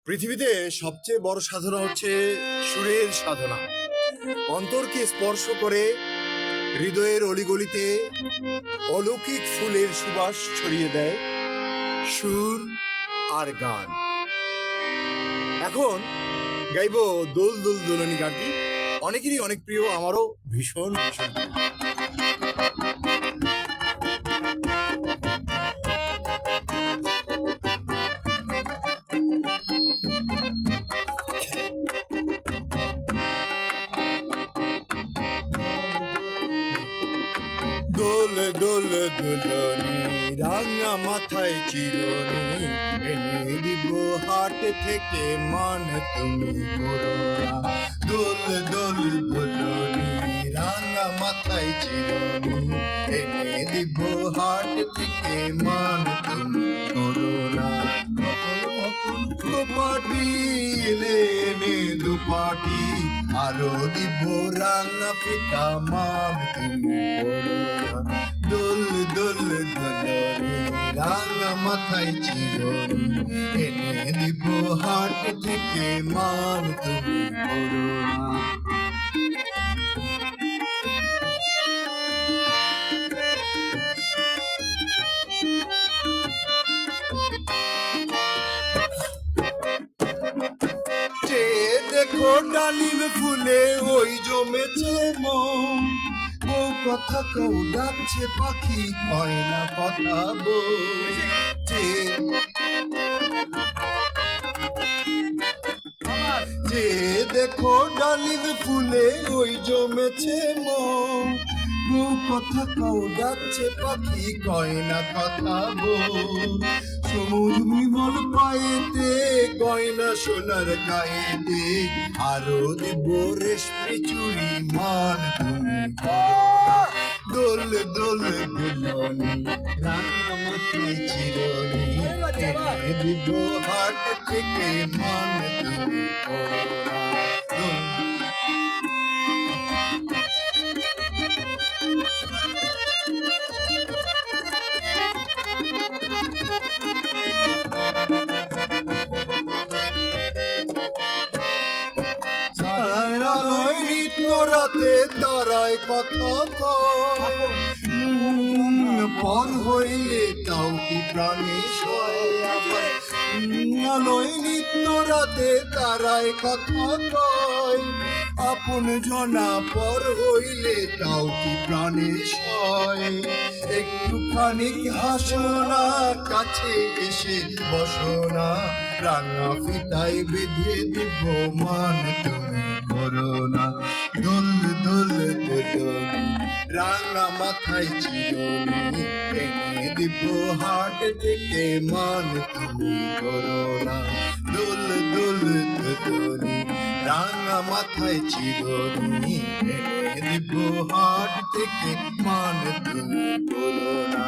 পৃথিবীতে সবচেয়ে বড় সাধনা হচ্ছে সুরের সাধনা। অন্তরকে স্পর্শ করে হৃদয়ের অলিগলিতে অলৌকিক ফুলের সুবাস ছড়িয়ে দেয় সুর আর গান। এখন গাইব দোল দোল দোলনি গানটি, অনেকেরই অনেক প্রিয়, আমারও ভীষণ ভীষণ প্রিয়। দোল দোল দোলনি রাঙা মাথায় চিরনি, এনে দিব হাট থেকে মান তুমি করোনা। দোল দোল দোলনি রাঙা মাথায় চিরনি, এনে দিব হাট থেকে মান তুমি করোনা। দুপাটি এনে দুপাটি আরো দিব রাঙা ফিতা মান তুমি করোনা। দোল দোল দোলনি রাঙা মাথায় চিরনি, এনে দিব হাট থেকে মান তুমি করোনা। দেখো ডালিম ফুলে ওই জমেছে মন, ও কথা কও ডাকছে পাখি হয় না কথা বলছে। যে দেখো ডালিম ফুলে ওই জমেছে মন, ও কথা কও ডাকছে পাখি কয় না কথা বল। সবুজ বিমল পায়েতে গয়না সোনার গায়েতে, আরো দেব রেশমি চুড়ি মান তুমি করোনা। দোল দোল দোলনি রাঙা মাথায় চিরনি, এনে দিব হাট থেকে মান তুমি করোনা। রাতে তারায় কথা পর হইলে তাও কি প্রাণে আলোয় নিত্য রাতে তারায় কথা কয়, আপন জনা পর হইলে তাও কি প্রাণে সয়। একটুখানি হাসনা কাছে এসে বসনা, রাঙা ফিতায় বেঁধে দিব মান তুমি করোনা। দোল দোল দোলনি রাঙা মাথায় চিরনি, এনে দিব হাট থেকে মান তুমি করোনা। দোল দোল দোলনি রাঙা মাথায় চিরনি, এনে দিব হাট থেকে মান তুমি করোনা।